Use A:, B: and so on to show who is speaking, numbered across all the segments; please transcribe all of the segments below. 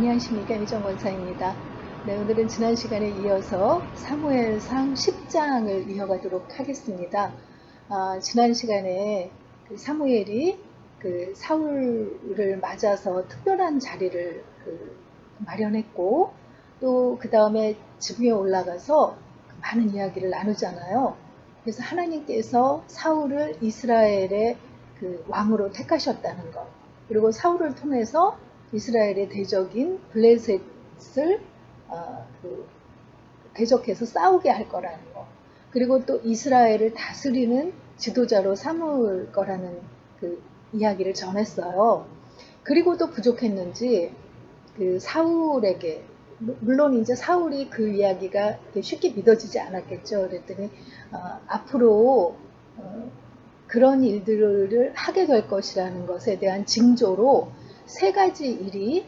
A: 안녕하십니까. 유정 권사입니다. 네, 오늘은 지난 시간에 이어서 사무엘상 10장을 이어가도록 하겠습니다. 지난 시간에 사무엘이 사울을 맞아서 특별한 자리를 마련했고, 또 그 다음에 지붕에 올라가서 많은 이야기를 나누잖아요. 그래서 하나님께서 사울을 이스라엘의 왕으로 택하셨다는 것, 그리고 사울을 통해서 이스라엘의 대적인 블레셋을 대적해서 싸우게 할 거라는 거, 그리고 또 이스라엘을 다스리는 지도자로 삼을 거라는 이야기를 전했어요. 그리고 또 부족했는지 사울에게, 물론 이제 사울이 그 이야기가 쉽게 믿어지지 않았겠죠. 그랬더니 앞으로 그런 일들을 하게 될 것이라는 것에 대한 징조로 3가지 일이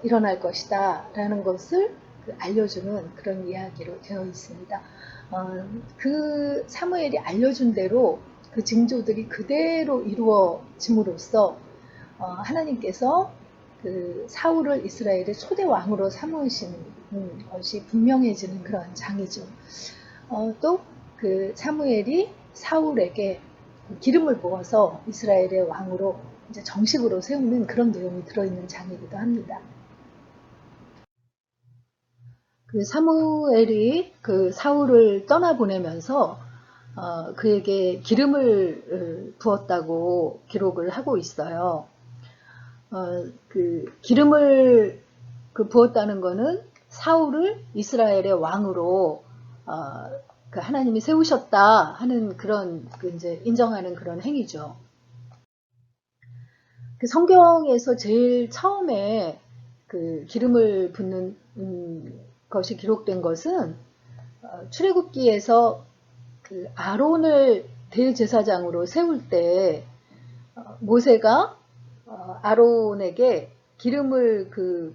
A: 일어날 것이다 라는 것을 알려주는 그런 이야기로 되어 있습니다. 그 사무엘이 알려준 대로 그 징조들이 그대로 이루어짐으로써 하나님께서 사울을 이스라엘의 초대 왕으로 삼으시는 것이 분명해지는 그런 장이죠. 또 사무엘이 사울에게 기름을 부어서 이스라엘의 왕으로 이제 정식으로 세우는 그런 내용이 들어있는 장이기도 합니다. 사무엘이 사울을 떠나보내면서 그에게 기름을 부었다고 기록을 하고 있어요. 기름을 부었다는 것은 사울을 이스라엘의 왕으로 하나님이 세우셨다 하는 그런 이제 인정하는 그런 행위죠. 성경에서 제일 처음에 기름을 붓는 것이 기록된 것은 출애굽기에서 아론을 대제사장으로 세울 때 모세가 아론에게 기름을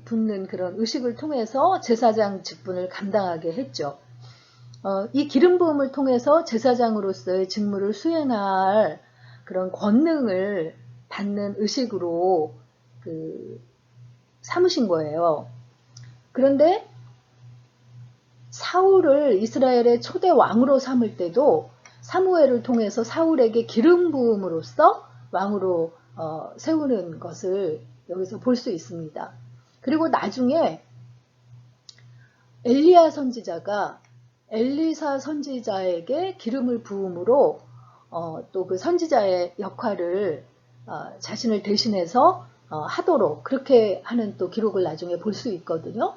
A: 붓는 그런 의식을 통해서 제사장 직분을 감당하게 했죠. 이 기름 부음을 통해서 제사장으로서의 직무를 수행할 그런 권능을 받는 의식으로 삼으신 거예요. 그런데 사울을 이스라엘의 초대 왕으로 삼을 때도 사무엘을 통해서 사울에게 기름 부음으로써 왕으로 세우는 것을 여기서 볼 수 있습니다. 그리고 나중에 엘리야 선지자가 엘리사 선지자에게 기름을 부음으로 또 그 선지자의 역할을 자신을 대신해서 하도록 그렇게 하는 또 기록을 나중에 볼 수 있거든요.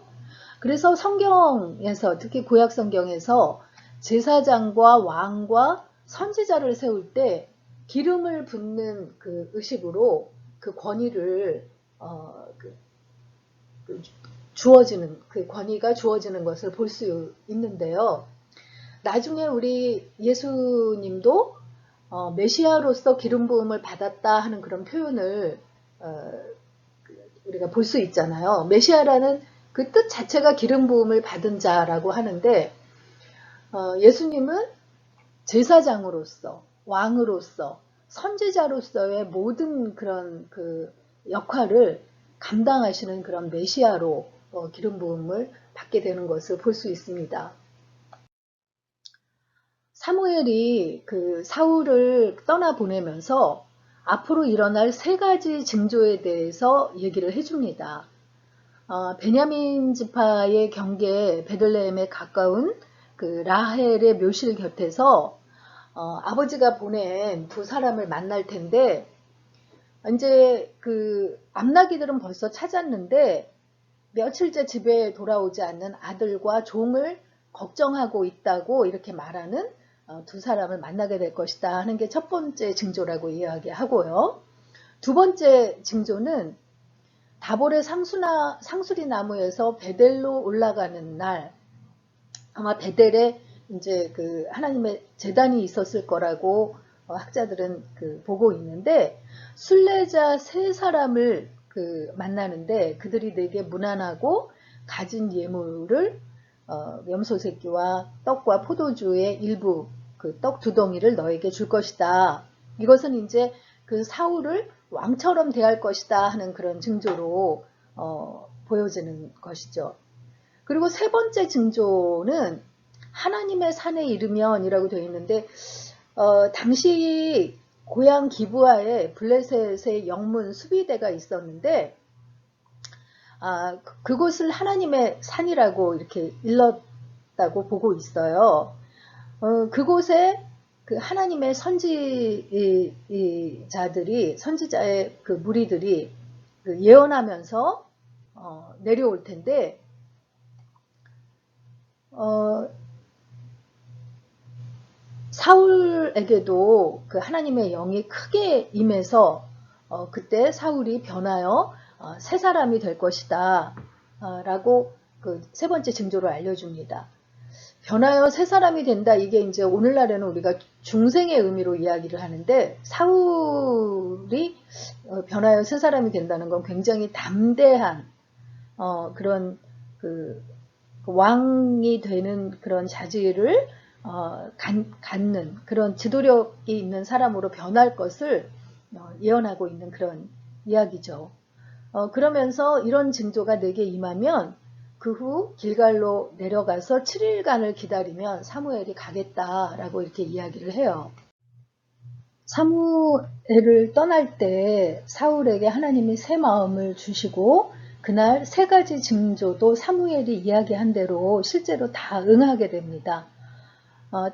A: 그래서 성경에서, 특히 구약 성경에서 제사장과 왕과 선지자를 세울 때 기름을 붓는 그 의식으로 그 권위를 주어지는, 그 권위가 주어지는 것을 볼 수 있는데요. 나중에 우리 예수님도 메시아로서 기름 부음을 받았다 하는 그런 표현을 우리가 볼 수 있잖아요. 메시아라는 그 뜻 자체가 기름 부음을 받은 자라고 하는데 예수님은 제사장으로서, 왕으로서, 선지자로서의 모든 그런 역할을 감당하시는 그런 메시아로 기름 부음을 받게 되는 것을 볼 수 있습니다. 사무엘이 사울을 떠나보내면서 앞으로 일어날 3가지 징조에 대해서 얘기를 해줍니다. 베냐민 지파의 경계 베들레헴에 가까운 라헬의 묘실 곁에서 아버지가 보낸 2 사람을 만날 텐데, 이제 암나기들은 벌써 찾았는데 며칠째 집에 돌아오지 않는 아들과 종을 걱정하고 있다고 이렇게 말하는 2 사람을 만나게 될 것이다 하는 게 첫 번째 징조라고 이야기하고요. 2번째 징조는 다볼의 상수리 나무에서 베델로 올라가는 날, 아마 베델에 이제 하나님의 제단이 있었을 거라고 학자들은 보고 있는데, 순례자 3사람을 만나는데 그들이 내게 무난하고 가진 예물을 염소 새끼와 떡과 포도주의 일부 떡 2덩이를 너에게 줄 것이다. 이것은 이제 사울을 왕처럼 대할 것이다 하는 그런 징조로 보여지는 것이죠. 그리고 세 번째 징조는 하나님의 산에 이르면이라고 되어 있는데 당시 고향 기브아에 블레셋의 영문 수비대가 있었는데 그곳을 하나님의 산이라고 이렇게 일렀다고 보고 있어요. 그곳에 그 하나님의 선지자의 그 무리들이 그 예언하면서 내려올 텐데 사울에게도 그 하나님의 영이 크게 임해서 그때 사울이 변하여 새 사람이 될 것이다 라고 그 세 번째 징조를 알려줍니다. 변하여 새 사람이 된다. 이게 이제 오늘날에는 우리가 중생의 의미로 이야기를 하는데 사울이 변하여 새 사람이 된다는 건 굉장히 담대한 그런 그 왕이 되는 그런 자질을 갖는 그런 지도력이 있는 사람으로 변할 것을 예언하고 있는 그런 이야기죠. 그러면서 이런 징조가 내게 임하면 그 후 길갈로 내려가서 7일간을 기다리면 사무엘이 가겠다라고 이렇게 이야기를 해요. 사무엘을 떠날 때 사울에게 하나님이 새 마음을 주시고 그날 세 가지 징조도 사무엘이 이야기한 대로 실제로 다 응하게 됩니다.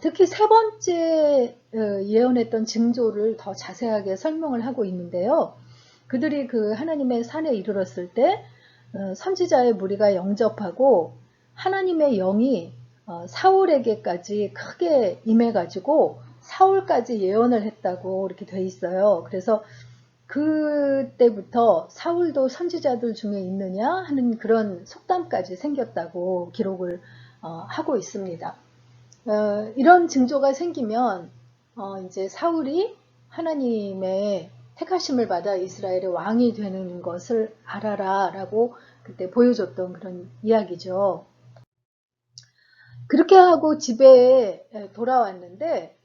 A: 특히 세 번째 예언했던 징조를 더 자세하게 설명을 하고 있는데요. 그들이 그 하나님의 산에 이르렀을 때 선지자의 무리가 영접하고 하나님의 영이 사울에게까지 크게 임해가지고 사울까지 예언을 했다고 이렇게 돼 있어요. 그래서 그때부터 사울도 선지자들 중에 있느냐 하는 그런 속담까지 생겼다고 기록을 하고 있습니다. 이런 징조가 생기면 이제 사울이 하나님의 택하심을 받아 이스라엘의 왕이 되는 것을 알아라 라고 그때 보여줬던 그런 이야기죠. 그렇게 하고 집에 돌아왔는데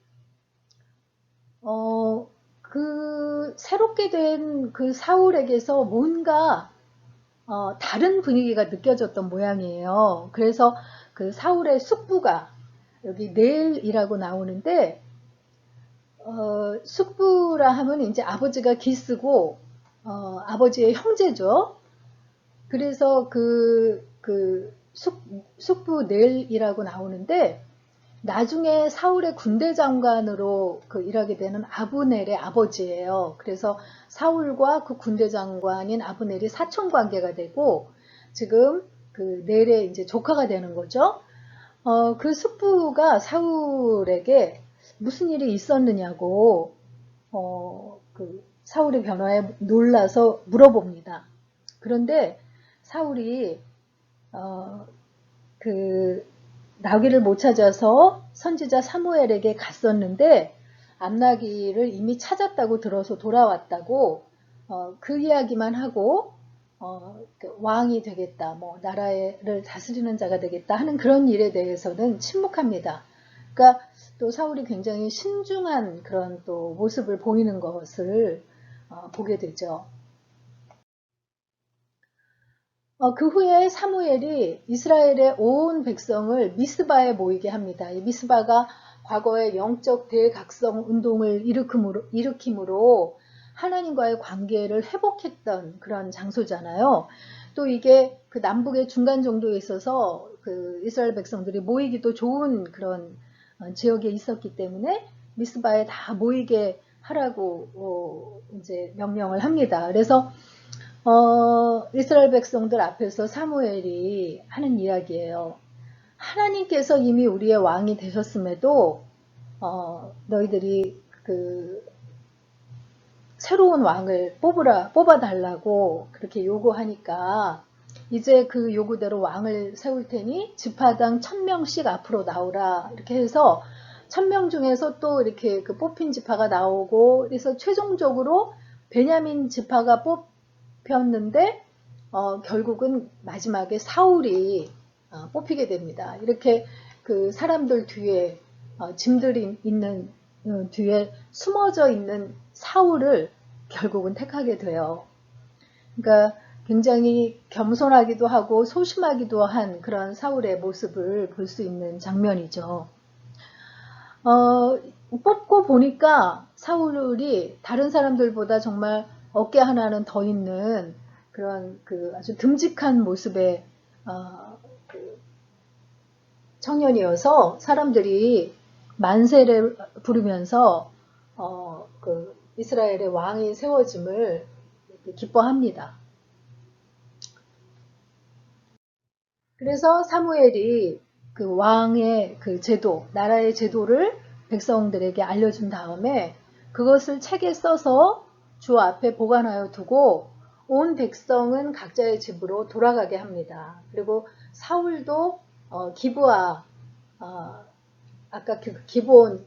A: 그 새롭게 된 그 사울에게서 뭔가 다른 분위기가 느껴졌던 모양이에요. 그래서 그 사울의 숙부가 여기 넬이라고 나오는데 숙부라 하면 이제 아버지가 기스고 아버지의 형제죠. 그래서 그 숙부 넬이라고 나오는데 나중에 사울의 군대 장관으로 일하게 되는 아브넬의 아버지예요. 그래서 사울과 그 군대 장관인 아브넬이 사촌 관계가 되고 지금 그 넬의 이제 조카가 되는 거죠. 그 숙부가 사울에게 무슨 일이 있었느냐고 그 사울의 변화에 놀라서 물어봅니다. 그런데 사울이 그 나귀를 못 찾아서 선지자 사무엘에게 갔었는데 암나귀를 이미 찾았다고 들어서 돌아왔다고 그 이야기만 하고 그 왕이 되겠다, 뭐 나라를 다스리는 자가 되겠다 하는 그런 일에 대해서는 침묵합니다. 그러니까 또 사울이 굉장히 신중한 그런 또 모습을 보이는 것을 보게 되죠. 그 후에 사무엘이 이스라엘의 온 백성을 미스바에 모이게 합니다. 이 미스바가 과거에 영적 대각성 운동을 일으킴으로 하나님과의 관계를 회복했던 그런 장소잖아요. 또 이게 그 남북의 중간 정도에 있어서 그 이스라엘 백성들이 모이기도 좋은 그런 지역에 있었기 때문에 미스바에 다 모이게 하라고 이제 명령을 합니다. 그래서 이스라엘 백성들 앞에서 사무엘이 하는 이야기예요. 하나님께서 이미 우리의 왕이 되셨음에도 너희들이 그 새로운 왕을 뽑아달라고 그렇게 요구하니까 이제 그 요구대로 왕을 세울 테니 지파당 1000명씩 앞으로 나오라 이렇게 해서 1000명 중에서 또 이렇게 그 뽑힌 지파가 나오고 그래서 최종적으로 베냐민 지파가 뽑혔는데 결국은 마지막에 사울이 뽑히게 됩니다. 이렇게 그 사람들 뒤에 짐들이 있는 뒤에 숨어져 있는 사울을 결국은 택하게 돼요. 그러니까 굉장히 겸손하기도 하고 소심하기도 한 그런 사울의 모습을 볼 수 있는 장면이죠. 뽑고 보니까 사울이 다른 사람들보다 정말 어깨 하나는 더 있는 그런 그 아주 듬직한 모습의 그 청년이어서 사람들이 만세를 부르면서 그 이스라엘의 왕이 세워짐을 기뻐합니다. 그래서 사무엘이 그 왕의 그 제도, 나라의 제도를 백성들에게 알려준 다음에 그것을 책에 써서 주 앞에 보관하여 두고 온 백성은 각자의 집으로 돌아가게 합니다. 그리고 사울도 기브아, 아까 그 기브온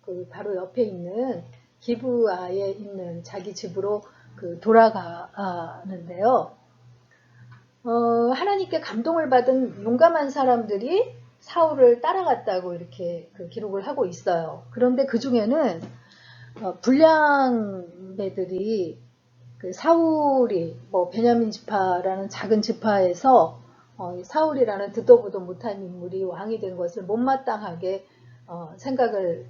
A: 그 바로 옆에 있는 기브아에 있는 자기 집으로 그 돌아가는데요. 하나님께 감동을 받은 용감한 사람들이 사울을 따라갔다고 이렇게 그 기록을 하고 있어요. 그런데 그 중에는 불량배들이 그 사울이 뭐 베냐민 지파라는 작은 지파에서 사울이라는 듣도 보도 못한 인물이 왕이 된 것을 못마땅하게 생각을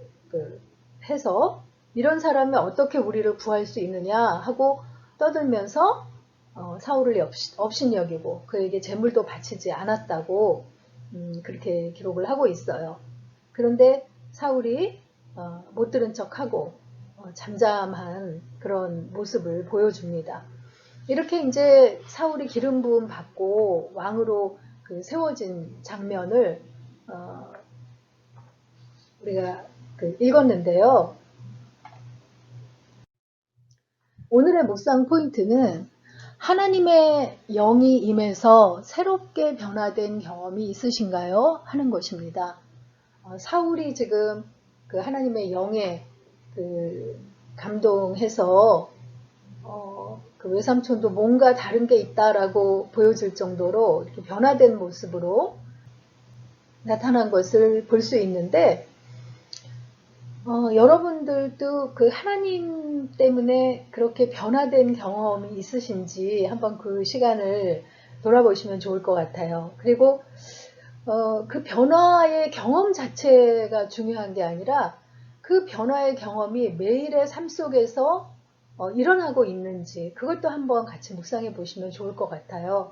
A: 해서 이런 사람이 어떻게 우리를 구할 수 있느냐 하고 떠들면서 사울을 업신여기고 그에게 재물도 바치지 않았다고 그렇게 기록을 하고 있어요. 그런데 사울이 못 들은 척하고 잠잠한 그런 모습을 보여줍니다. 이렇게 이제 사울이 기름 부음 받고 왕으로 그 세워진 장면을 우리가 읽었는데요. 오늘의 묵상 포인트는 하나님의 영이 임해서 새롭게 변화된 경험이 있으신가요? 하는 것입니다. 사울이 지금 그 하나님의 영에 그 감동해서 그 외삼촌도 뭔가 다른 게 있다라고 보여질 정도로 이렇게 변화된 모습으로 나타난 것을 볼 수 있는데 여러분들도 그 하나님 때문에 그렇게 변화된 경험이 있으신지 한번 그 시간을 돌아보시면 좋을 것 같아요. 그리고 그 변화의 경험 자체가 중요한 게 아니라 그 변화의 경험이 매일의 삶 속에서 일어나고 있는지 그것도 한번 같이 묵상해 보시면 좋을 것 같아요.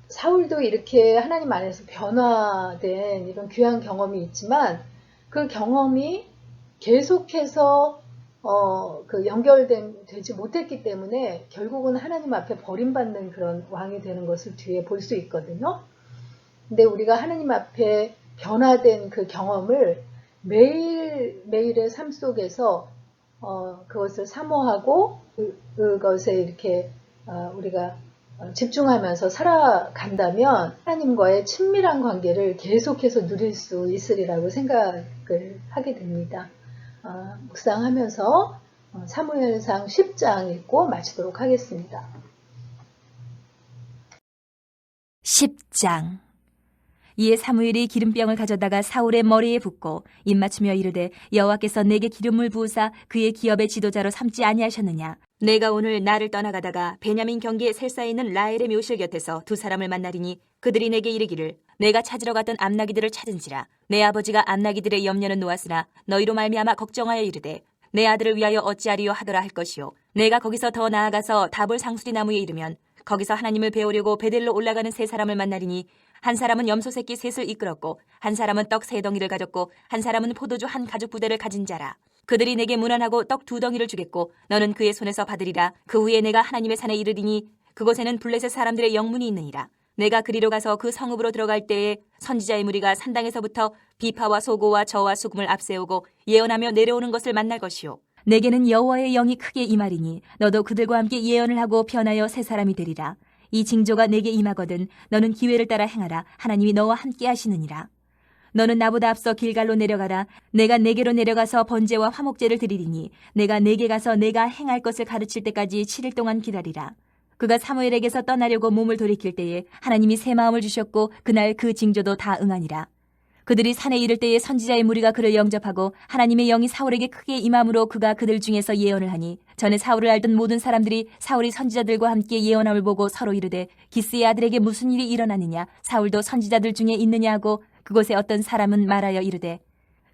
A: 사울도 이렇게 하나님 안에서 변화된 이런 귀한 경험이 있지만 그 경험이 계속해서 그 연결되지 못했기 때문에 결국은 하나님 앞에 버림받는 그런 왕이 되는 것을 뒤에 볼 수 있거든요. 근데 우리가 하나님 앞에 변화된 그 경험을 매일의 삶 속에서 그것을 사모하고 그것에 이렇게 우리가 집중하면서 살아간다면 하나님과의 친밀한 관계를 계속해서 누릴 수 있으리라고 생각을 하게 됩니다. 묵상하면서 사무엘상 10장 읽고 마치도록 하겠습니다.
B: 10장. 이에 사무엘이 기름병을 가져다가 사울의 머리에 붓고 입맞추며 이르되 여호와께서 내게 기름을 부으사 그의 기업의 지도자로 삼지 아니하셨느냐. 내가 오늘 나를 떠나가다가 베냐민 경기의 셀사에 있는 라헬의 묘실 곁에서 두 사람을 만나리니 그들이 내게 이르기를 내가 찾으러 갔던 암나기들을 찾은지라. 내 아버지가 암나기들의 염려는 놓았으나 너희로 말미암아 걱정하여 이르되 내 아들을 위하여 어찌하리요 하더라 할 것이요. 내가 거기서 더 나아가서 다볼 상수리 나무에 이르면 거기서 하나님을 배우려고 베델로 올라가는 세 사람을 만나리니 한 사람은 염소 새끼 셋을 이끌었고 한 사람은 떡 세 덩이를 가졌고 한 사람은 포도주 한 가죽 부대를 가진 자라. 그들이 내게 문안하고 떡 두 덩이를 주겠고 너는 그의 손에서 받으리라. 그 후에 내가 하나님의 산에 이르리니 그곳에는 블레셋 사람들의 영문이 있느니라. 내가 그리로 가서 그 성읍으로 들어갈 때에 선지자의 무리가 산당에서부터 비파와 소고와 저와 수금을 앞세우고 예언하며 내려오는 것을 만날 것이요. 내게는 여호와의 영이 크게 임하리니 너도 그들과 함께 예언을 하고 변하여 새 사람이 되리라. 이 징조가 내게 임하거든 너는 기회를 따라 행하라. 하나님이 너와 함께 하시느니라. 너는 나보다 앞서 길갈로 내려가라. 내가 내게로 내려가서 번제와 화목제를 드리리니 내가 내게 가서 내가 행할 것을 가르칠 때까지 7일 동안 기다리라. 그가 사무엘에게서 떠나려고 몸을 돌이킬 때에 하나님이 새 마음을 주셨고 그날 그 징조도 다 응하니라. 그들이 산에 이를 때에 선지자의 무리가 그를 영접하고 하나님의 영이 사울에게 크게 임함으로 그가 그들 중에서 예언을 하니 전에 사울을 알던 모든 사람들이 사울이 선지자들과 함께 예언함을 보고 서로 이르되 기스의 아들에게 무슨 일이 일어나느냐 사울도 선지자들 중에 있느냐 하고 그곳에 어떤 사람은 말하여 이르되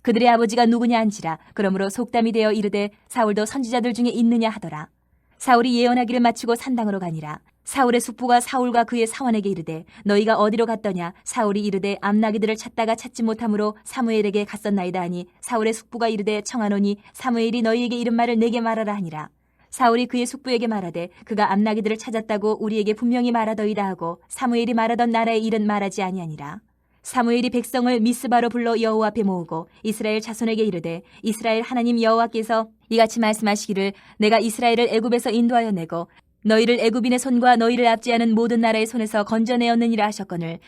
B: 그들의 아버지가 누구냐 한지라 그러므로 속담이 되어 이르되 사울도 선지자들 중에 있느냐 하더라. 사울이 예언하기를 마치고 산당으로 가니라. 사울의 숙부가 사울과 그의 사원에게 이르되 너희가 어디로 갔더냐 사울이 이르되 암나기들을 찾다가 찾지 못함으로 사무엘에게 갔었나이다 하니 사울의 숙부가 이르되 청하노니 사무엘이 너희에게 이른 말을 내게 말하라 하니라. 사울이 그의 숙부에게 말하되 그가 암나기들을 찾았다고 우리에게 분명히 말하더이다 하고 사무엘이 말하던 나라의 일은 말하지 아니하니라. 사무엘이 백성을 미스바로 불러 여호와 앞에 모으고 이스라엘 자손에게 이르되 이스라엘 하나님 여호와께서 이같이 말씀하시기를 내가 이스라엘을 애굽에서 인도하여 내고 너희를 애굽인의 손과 너희를 압제하는 모든 나라의 손에서 건져내었느니라 하셨거늘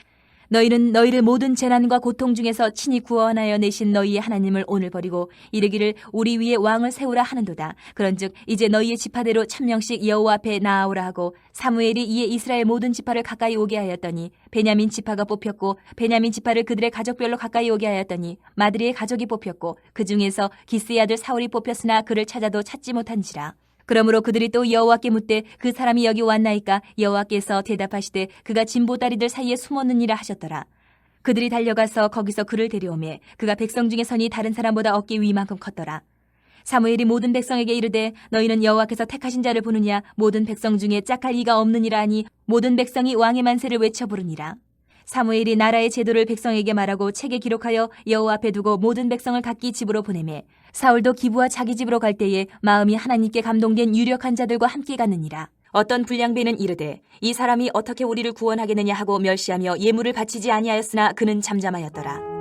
B: 너희는 너희를 모든 재난과 고통 중에서 친히 구원하여 내신 너희의 하나님을 오늘 버리고 이르기를 우리 위에 왕을 세우라 하는도다. 그런즉 이제 너희의 지파대로 1000명씩 여호와 앞에 나아오라 하고 사무엘이 이에 이스라엘 모든 지파를 가까이 오게 하였더니 베냐민 지파가 뽑혔고 베냐민 지파를 그들의 가족별로 가까이 오게 하였더니 마드리의 가족이 뽑혔고 그 중에서 기스의 아들 사울이 뽑혔으나 그를 찾아도 찾지 못한지라. 그러므로 그들이 또 여호와께 묻되 그 사람이 여기 왔나이까 여호와께서 대답하시되 그가 진보다리들 사이에 숨었느니라 하셨더라. 그들이 달려가서 거기서 그를 데려오매 그가 백성 중에 선이 다른 사람보다 어깨 위만큼 컸더라. 사무엘이 모든 백성에게 이르되 너희는 여호와께서 택하신 자를 보느냐 모든 백성 중에 짝할 이가 없느니라 하니 모든 백성이 왕의 만세를 외쳐 부르니라. 사무엘이 나라의 제도를 백성에게 말하고 책에 기록하여 여호와 앞에 두고 모든 백성을 각기 집으로 보내매 사울도 기브와 자기 집으로 갈 때에 마음이 하나님께 감동된 유력한 자들과 함께 갔느니라. 어떤 불량배는 이르되 이 사람이 어떻게 우리를 구원하겠느냐 하고 멸시하며 예물을 바치지 아니하였으나 그는 잠잠하였더라.